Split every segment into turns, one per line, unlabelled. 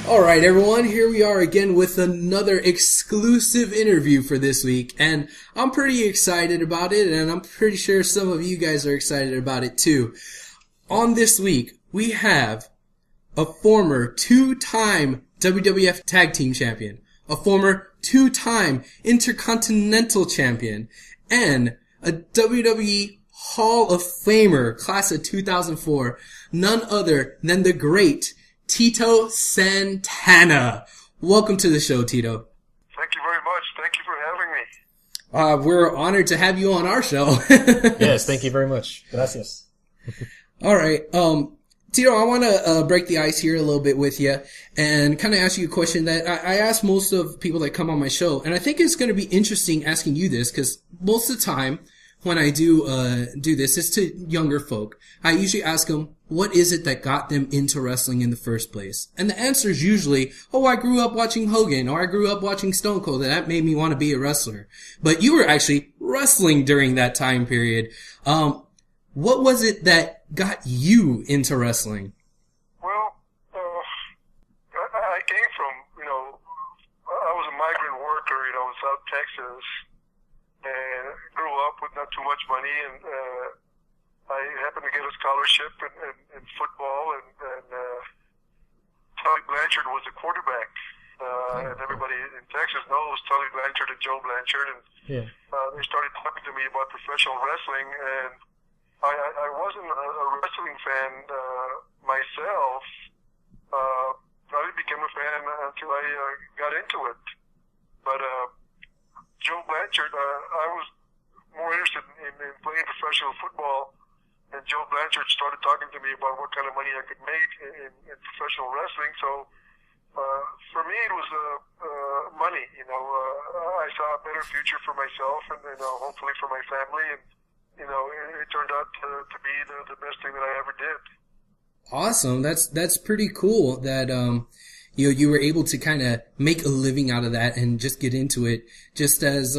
All right, everyone, here we are again with another exclusive interview for this week, and I'm pretty excited about it, and I'm pretty sure some of you guys are excited about it too. On this week, we have a former two-time WWF Tag Team Champion, a former two-time Intercontinental Champion, and a WWE Hall of Famer, class of 2004, none other than the great Tito Santana. Welcome to the show, Tito.
Thank you very much. Thank you for having me.
We're honored to have you on our show.
Yes, thank you very much. Gracias.
All right. Tito, I want to break the ice here a little bit with you and kind of ask you a question that I ask most of people that come on my show. And I think it's going to be interesting asking you this because most of the time when I do this, it's to younger folk. I usually ask them, what is it that got them into wrestling in the first place? And the answer is usually, oh, I grew up watching Hogan, or I grew up watching Stone Cold, and that made me want to be a wrestler. But you were actually wrestling during that time period. What was it that got you into wrestling?
Well, I came from, I was a migrant worker, in South Texas, and grew up with not too much money, and I happened to get a scholarship in football, and Tully Blanchard was the quarterback, and everybody in Texas knows Tully Blanchard and Joe Blanchard, and they started talking to me about professional wrestling, and I wasn't a wrestling fan myself. I became a fan until I got into it, but Joe Blanchard, I was more interested in playing professional football, and Joe Blanchard started talking to me about what kind of money I could make in professional wrestling. So for me, it was money. I saw a better future for myself and hopefully for my family, and it turned out to be the best thing that I ever did.
Awesome. That's pretty cool that you were able to kind of make a living out of that and just get into it just as,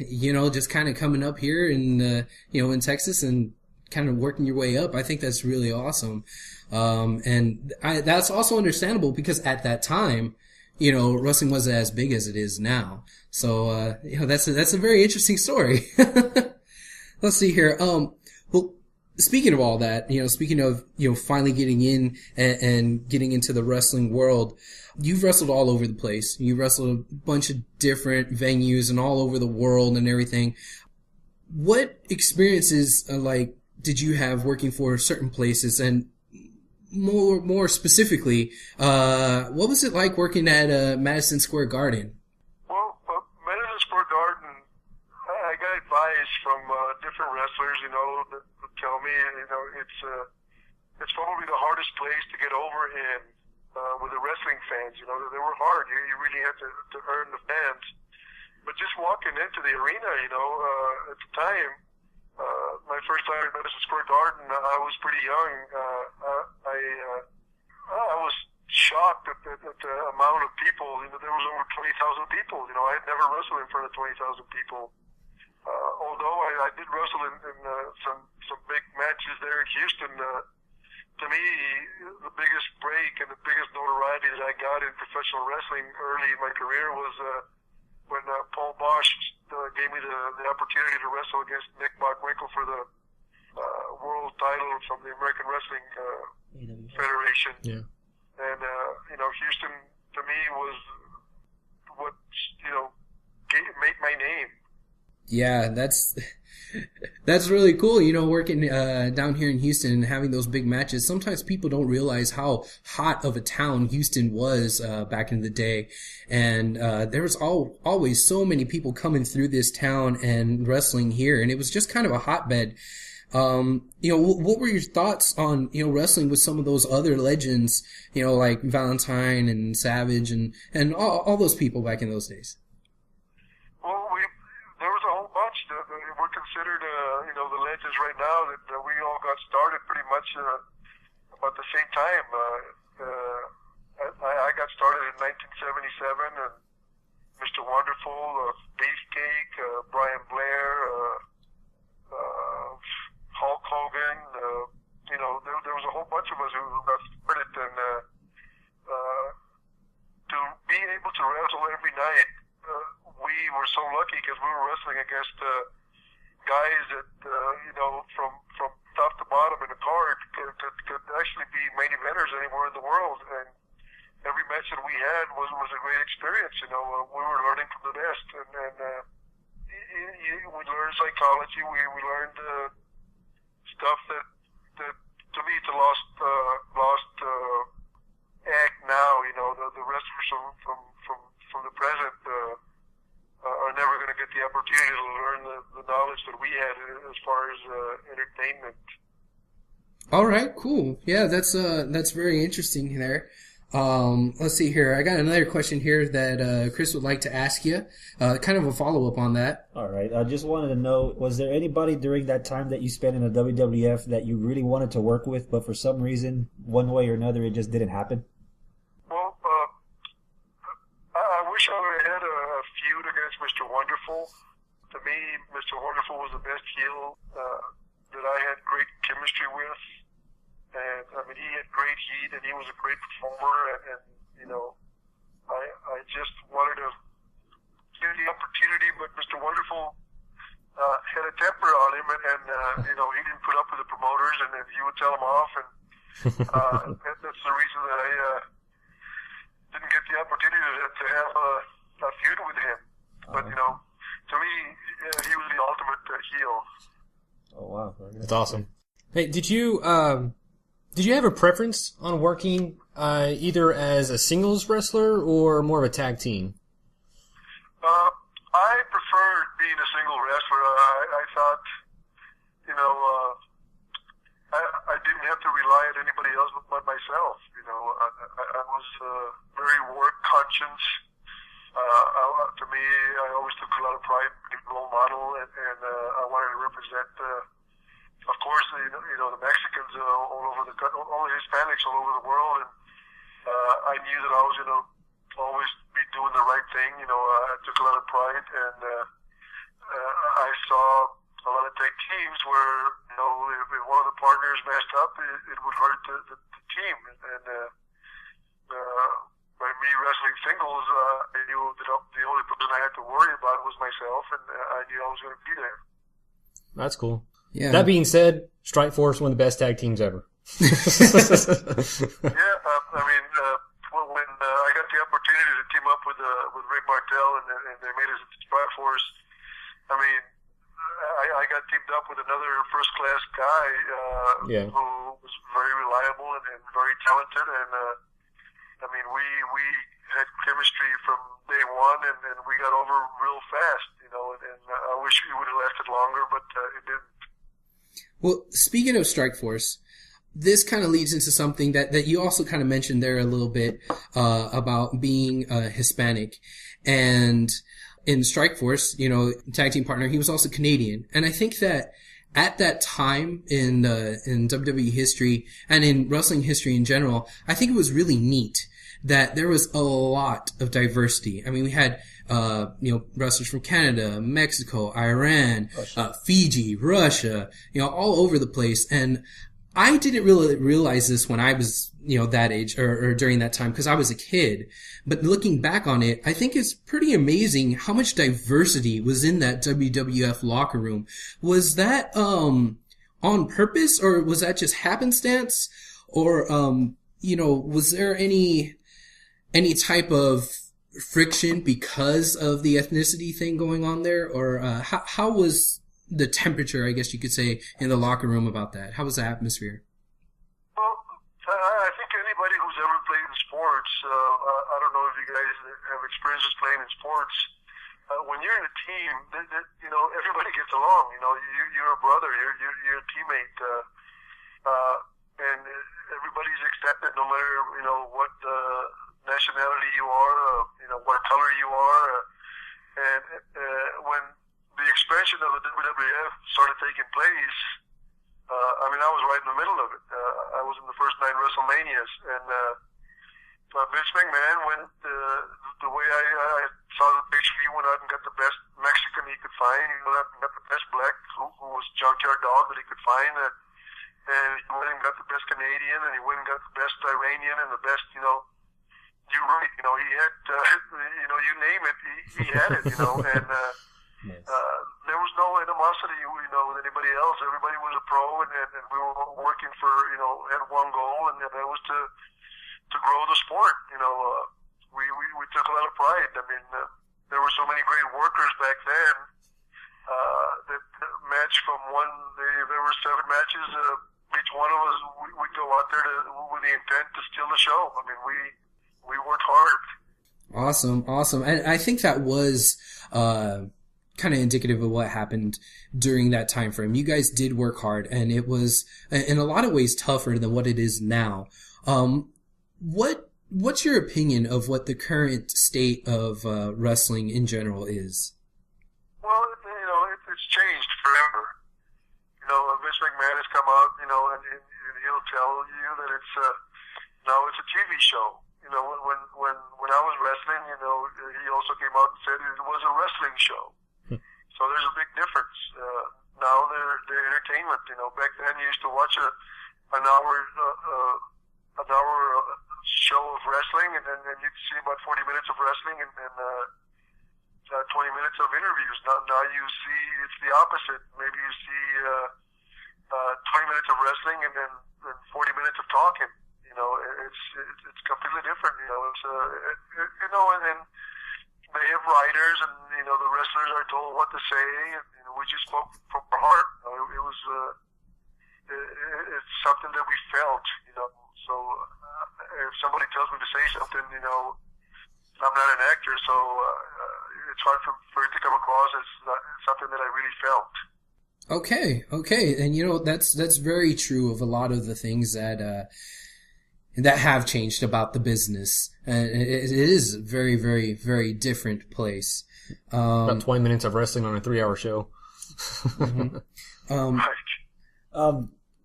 just kind of coming up here in, in Texas and kind of working your way up. I think that's really awesome. And that's also understandable because at that time, wrestling wasn't as big as it is now. So, that's a very interesting story. Let's see here. Well, speaking of all that, speaking of, finally getting in and getting into the wrestling world, you've wrestled all over the place. You wrestled a bunch of different venues and all over the world and everything. What experiences, did you have working for certain places? And more specifically, what was it like working at, Madison Square Garden?
Well, Madison Square Garden, I got advice from, different wrestlers, that tell me, it's probably the hardest place to get over in, with the wrestling fans. They were hard. You really had to earn the fans. But just walking into the arena, at the time, my first time at Madison Square Garden, I was pretty young. I was shocked at the amount of people. There was over 20,000 people. I had never wrestled in front of 20,000 people. Although I did wrestle in some big matches there in Houston, to me, the biggest break and the biggest notoriety that I got in professional wrestling early in my career was when Paul Bosch gave me the opportunity to wrestle against Nick Bockwinkel for the world title from the American Wrestling Federation. Yeah. And Houston to me was what made my name.
Yeah, that's really cool. Working down here in Houston and having those big matches. Sometimes people don't realize how hot of a town Houston was back in the day, and there was always so many people coming through this town and wrestling here, and it was just kind of a hotbed. What were your thoughts on wrestling with some of those other legends, like Valentine and Savage and all those people back in those days?
We're considered, the legends right now that we all got started pretty much about the same time. I got started in 1977, and Mr. Wonderful, Beefcake, Brian Blair, Hulk Hogan. There was a whole bunch of us who got started, and because we were wrestling against guys that from top to bottom in the card could actually be main eventers anywhere in the world, and every match that we had was a great experience. We were learning from the best, and we learned psychology. We learned stuff that to me it's a lost act now. The wrestlers from the present are never going to get the opportunity to learn the knowledge that we had as far as entertainment.
All right, cool. Yeah, that's very interesting there. Let's see here. I got another question here that Chris would like to ask you. Kind of a follow-up on that.
All right. I just wanted to know, was there anybody during that time that you spent in the WWF that you really wanted to work with, but for some reason, one way or another, it just didn't happen?
Well, I wish I would have had a feud against Mr. Wonderful. To me, Mr. Wonderful was the best heel that I had great chemistry with. And he had great heat, and he was a great performer, and I just wanted to give the opportunity, but Mr. Wonderful had a temper on him, and he didn't put up with the promoters, and he would tell them off, and that's the reason that I didn't get the opportunity to have a feud with him. But to me, he was the ultimate heel.
Oh wow,
that's awesome. Hey, did you have a preference on working either as a singles wrestler or more of a tag team?
I preferred being a single wrestler. I thought, I didn't have to rely on anybody else but myself. I was very work conscious. To me, I always took a lot of pride in being a role model, and I wanted to represent of course, the Mexicans all over the country, all the Hispanics all over the world, and I knew that I was going to always be doing the right thing. I took a lot of pride, and I saw a lot of tag teams where, if one of the partners messed up, it would hurt the team. And by me wrestling singles, I knew that the only person I had to worry about was myself, and I knew I was going to be there.
That's cool.
Yeah.
That being said, Strikeforce, one of the best tag teams ever.
Yeah, when I got the opportunity to team up with Rick Martel and they made us Strikeforce, I got teamed up with another first class guy who was very reliable and very talented, and we had chemistry from day one, and we got over real fast, and I wish we would have lasted longer, but it didn't.
Well, speaking of Strikeforce, this kind of leads into something that you also kind of mentioned there a little bit about being Hispanic. And in Strikeforce, tag team partner, he was also Canadian. And I think that at that time in WWE history and in wrestling history in general, I think it was really neat that there was a lot of diversity. We had wrestlers from Canada, Mexico, Iran, Fiji, Russia, all over the place. And I didn't really realize this when I was, that age or during that time because I was a kid. But looking back on it, I think it's pretty amazing how much diversity was in that WWF locker room. Was that, on purpose, or was that just happenstance? Or, was there any type of friction because of the ethnicity thing going on there? Or how was the temperature, I guess you could say, in the locker room about that? How was the atmosphere?
Well, I think anybody who's ever played in sports, I don't know if you guys have experiences playing in sports, when you're in a team, everybody gets along. You're a brother, you're a teammate, and everybody's accepted no matter, what nationality you are, what color you are, and when the expansion of the WWF started taking place, I was right in the middle of it. I was in the first 9 WrestleManias, and Vince McMahon went the way I saw the picture. He went out and got the best Mexican he could find. He went out and got the best black, who was Junkyard Dog, that he could find, and he went and got the best Canadian, and he went and got the best Iranian, and the best, you're right, he had, you name it, he had it, and
Yes.
There was no animosity, with anybody else. Everybody was a pro, and we were all working for, had one goal, and that was to grow the sport. We took a lot of pride. I mean, there were so many great workers back then. That match from one, there were 7 matches. Each one of us, we'd go out there with the intent to steal the show. I mean, we worked hard.
Awesome. And I think that was kind of indicative of what happened during that time frame. You guys did work hard, and it was in a lot of ways tougher than what it is now. What's your opinion of what the current state of wrestling in general is?
Well, it's changed forever. Vince McMahon has come out, and he'll tell you that it's now it's a TV show. When I was wrestling, he also came out and said it was a wrestling show. So there's a big difference. Now they're entertainment. Back then you used to watch an hour show of wrestling, and then you'd see about 40 minutes of wrestling and 20 minutes of interviews. Now you see it's the opposite. Maybe you see 20 minutes of wrestling and then 40 minutes of talking. It's completely different. And then they have writers, and the wrestlers are told what to say, and we just spoke from our heart. It was it's something that we felt. So if somebody tells me to say something, I'm not an actor, so it's hard for it to come across as something that I really felt.
Okay, and that's very true of a lot of the things that have changed about the business. It is a very, very, very different place.
About 20 minutes of wrestling on a 3-hour show.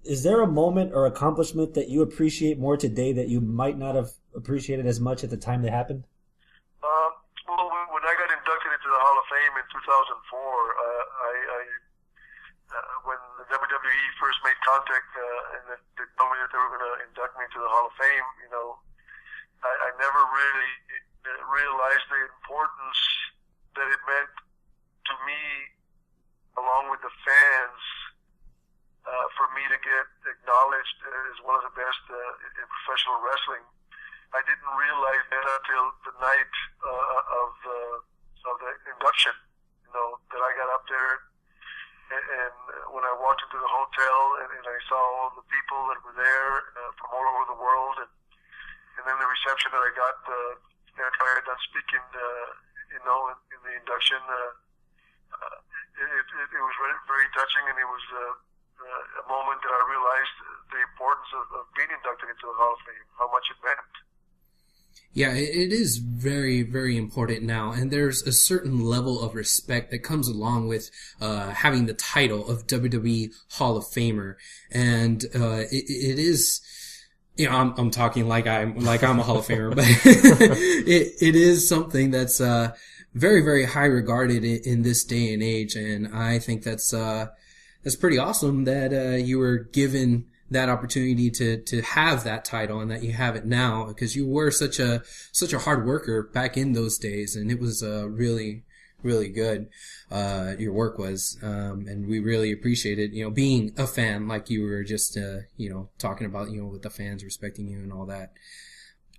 Is there a moment or accomplishment that you appreciate more today that you might not have appreciated as much at the time that happened?
Well, when I got inducted into the Hall of Fame in 2004, when the WWE first made contact and they told me that they were going to induct me into the Hall of Fame, I never really realized the importance that it meant to me, along with the fans, for me to get acknowledged as one of the best in professional wrestling. I didn't realize that until the night of the induction, that I got up there. And when I walked into the hotel and I saw all the people that were there from all over the world, and then the reception that I got after I had done speaking, in the induction, it was very, very touching, and it was a moment that I realized the importance of being inducted into the Hall of Fame, how much it meant.
Yeah, it is very, very important now, and there's a certain level of respect that comes along with having the title of WWE Hall of Famer, and it is, I'm talking like I'm a Hall of Famer, but it is something that's very, very high regarded in this day and age, and I think that's pretty awesome that you were given that opportunity to have that title and that you have it now, because you were such a hard worker back in those days, and it was really, really good. Your work was, and we really appreciated, being a fan, like you were just, talking about, with the fans respecting you and all that.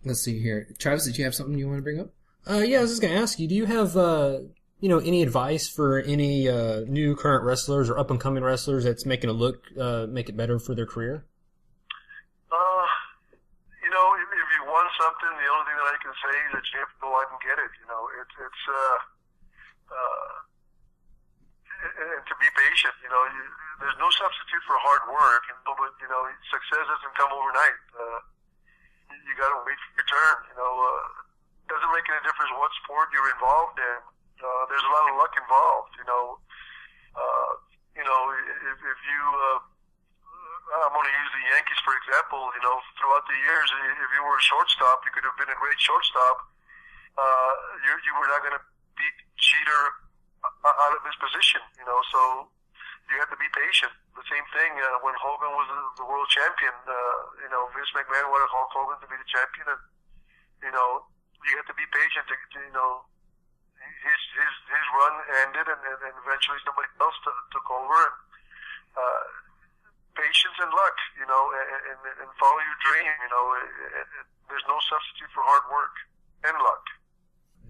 Let's see here. Travis, did you have something you want to bring up?
Yeah, I was just going to ask you, do you have, any advice for any new current wrestlers or up-and-coming wrestlers that's making a look, make it better for their career?
If you want something, the only thing that I can say is that you have to go out and get it. And to be patient. There's no substitute for hard work, but success doesn't come overnight. You got to wait for your turn. Doesn't make any difference what sport you're involved in. There's a lot of luck involved. If you, I'm going to use the Yankees for example. Throughout the years, if you were a shortstop, you could have been a great shortstop. You were not going to beat Jeter out of his position. So you have to be patient. The same thing when Hogan was the world champion. Vince McMahon wanted Hulk Hogan to be the champion, and you have to be patient to his run ended, and eventually somebody else took over. And patience and luck, and follow your dream. There's no substitute for hard work and luck.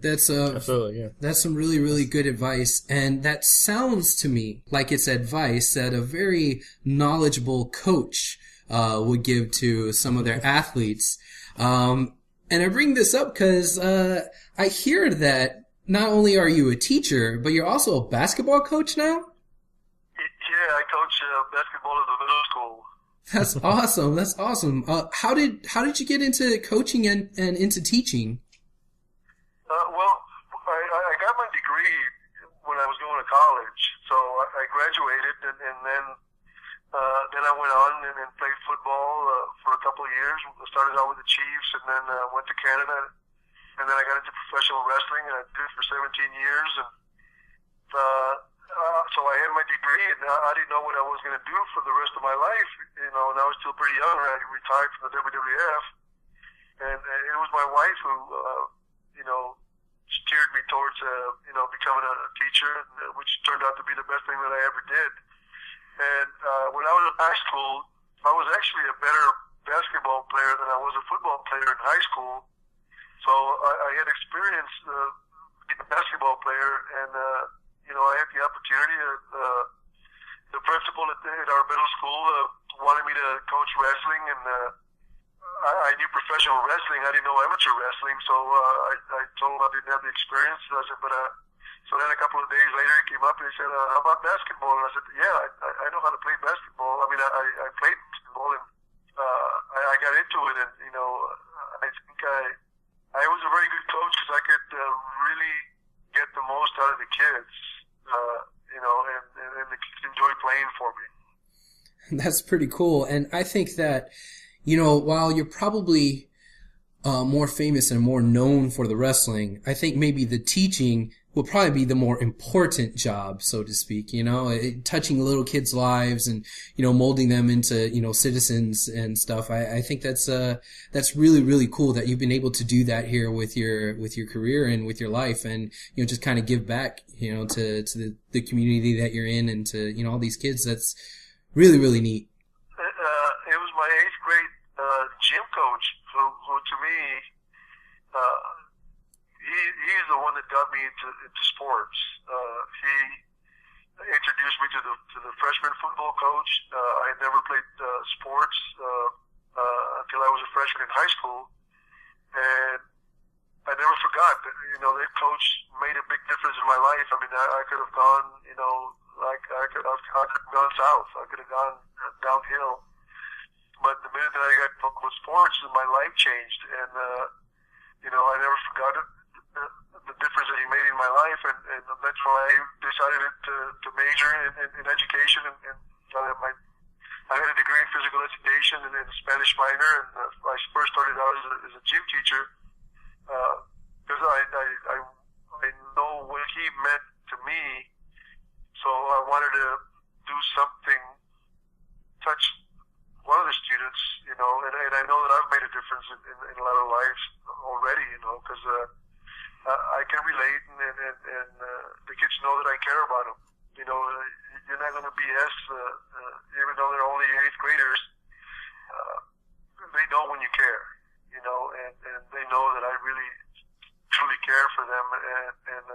That's
absolutely, yeah.
That's some really, really good advice, and that sounds to me like it's advice that a very knowledgeable coach would give to some of their athletes. And I bring this up because I hear that not only are you a teacher, but you're also a basketball coach now?
Yeah, I coach basketball at the middle school.
That's awesome. That's awesome. How did you get into coaching and into teaching?
Well, I got my degree when I was going to college, so I graduated, and then I went on and played football for a couple of years. I started out with the Chiefs, and then went to Canada, and then I got into professional wrestling, and I did it for 17 years. And so I had my degree, and I didn't know what I was going to do for the rest of my life, and I was still pretty young. I retired from the WWF, and it was my wife who, steered me towards, becoming a teacher, which turned out to be the best thing that I ever did. And when I was in high school, I was actually a better basketball player than I was a football player in high school. So I had experience being a basketball player, and I had the opportunity. The principal at our middle school wanted me to coach wrestling, and I knew professional wrestling. I didn't know amateur wrestling, so I told him I didn't have the experience. So I said, so then a couple of days later, he came up and he said, how about basketball? And I said, yeah, I know how to play basketball. I mean, I played basketball, and I got into it, and I think I was a very good coach because I could really get the most out of the kids, and the kids enjoyed playing for me.
That's pretty cool, and I think that, while you're probably more famous and more known for the wrestling, I think maybe the teaching will probably be the more important job, so to speak, touching little kids' lives and, molding them into, citizens and stuff. I think that's really, really cool that you've been able to do that here with your career and with your life, and, just kind of give back, to the community that you're in, and to, all these kids. That's really, really neat.
It was my 8th grade gym coach who to me, he's the one that got me into sports. He introduced me to the freshman football coach. I had never played sports until I was a freshman in high school, and I never forgot that that coach made a big difference in my life. I mean, I could have gone, I could have gone south. I could have gone downhill. But the minute that I got involved with sports, my life changed, and I never forgot the difference that he made in my life, and that's why I decided to major in education, and I had a degree in physical education and in Spanish minor, and I first started out as a gym teacher because I know what he meant to me, so I wanted to do something, touch one of the students, and I know that I've made a difference in a lot of lives already, because I can relate, and the kids know that I care about them. You're not going to BS, even though they're only 8th graders. They know when you care, and they know that I really, truly care for them, and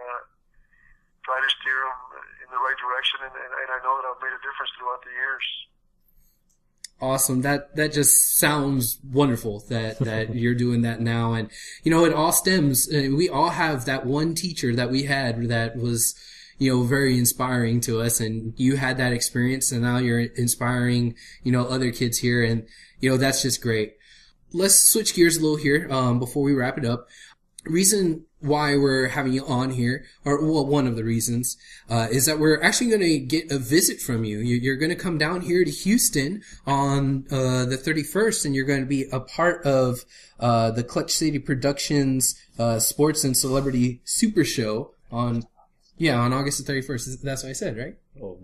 try to steer them in the right direction, and I know that I've made a difference throughout the years.
Awesome. That just sounds wonderful that you're doing that now. And, it all stems, we all have that one teacher that we had that was, very inspiring to us, and you had that experience, and now you're inspiring, other kids here, and, that's just great. Let's switch gears a little here, before we wrap it up. Reason why we're having you on here, or one of the reasons, is that we're actually going to get a visit from you. You're going to come down here to Houston on the 31st, and you're going to be a part of the Clutch City Productions Sports and Celebrity Super Show on August the 31st. That's what I said, right?
Oh,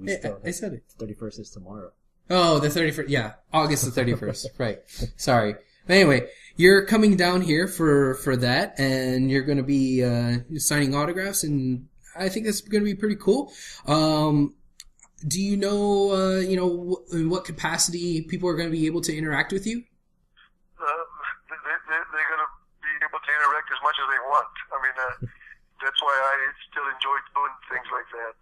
I said it.
31st is tomorrow.
Oh, the 31st. Yeah, August the 31st. Right. Sorry. Anyway, you're coming down here for that, and you're going to be signing autographs, and I think that's going to be pretty cool. Do you know, in what capacity people are going to be able to interact with you?
They're going to be able to interact as much as they want. I mean, that's why I still enjoy doing things like that.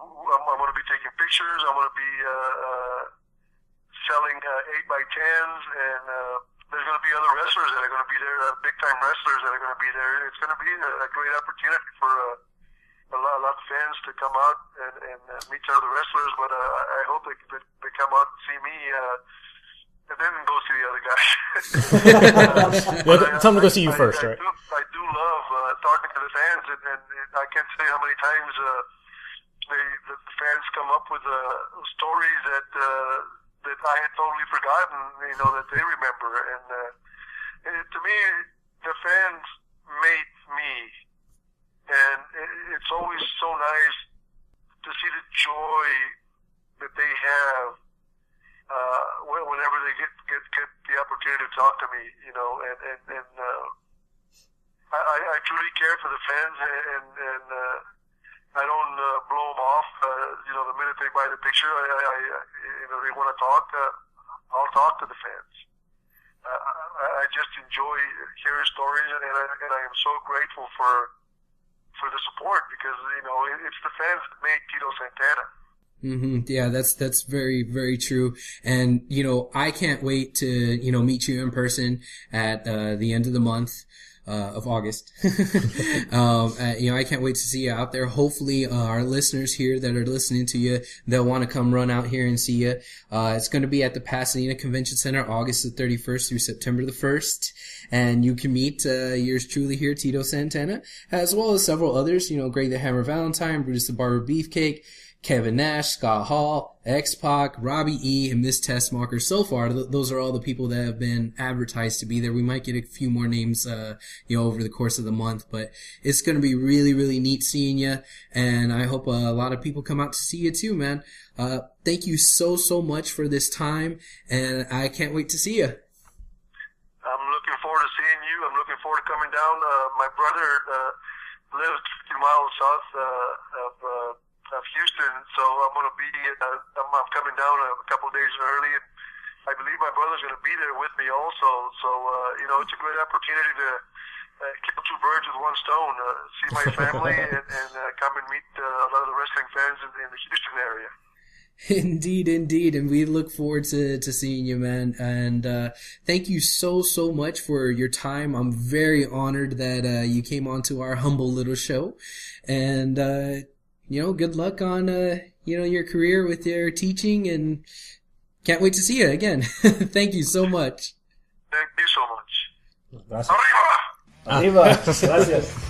I'm going to be taking pictures. I'm going to be selling 8x10s, and there's going to be other wrestlers that are going to be there, big-time wrestlers that are going to be there. It's going to be a great opportunity for a lot of fans to come out and meet some of the wrestlers, but I hope they come out and see me and then go see the other guy.
Well, tell them to go see you first, right?
I do love talking to the fans, and I can't say how many times the fans come up with stories that I had totally forgotten, that they remember. And to me, the fans made me. And it's always so nice to see the joy that they have whenever they get the opportunity to talk to me, and I truly care for the fans, and I don't blow them off. The minute they buy the picture, they want to talk. I'll talk to the fans. I just enjoy hearing stories, and I am so grateful for the support, because it's the fans that make Tito Santana.
Mm-hmm. Yeah, that's very, very true. And I can't wait to meet you in person at the end of the month of August. I can't wait to see you out there. Hopefully, our listeners here that are listening to you, they'll want to come run out here and see you. It's going to be at the Pasadena Convention Center, August the 31st through September the 1st. And you can meet yours truly here, Tito Santana, as well as several others. Greg the Hammer Valentine, Brutus the Barber Beefcake, Kevin Nash, Scott Hall, X-Pac, Robbie E, and Miss Tessmacher. So far, those are all the people that have been advertised to be there. We might get a few more names, over the course of the month, but it's going to be really, really neat seeing you, and I hope a lot of people come out to see you too, man. Thank you so much for this time, and I can't wait to see you.
I'm looking forward to seeing you. I'm looking forward to coming down. My brother lives 50 miles south of Houston, so I'm going to be. I'm coming down a couple of days early, and I believe my brother's going to be there with me also. So it's a great opportunity to kill two birds with one stone. See my family and come and meet a lot of the wrestling fans in the Houston area.
Indeed, and we look forward to seeing you, man. And thank you so much for your time. I'm very honored that you came onto our humble little show, and good luck on your career with your teaching, and can't wait to see you again. Thank you so much.
Thank you so much.
Gracias. Arriba. Gracias.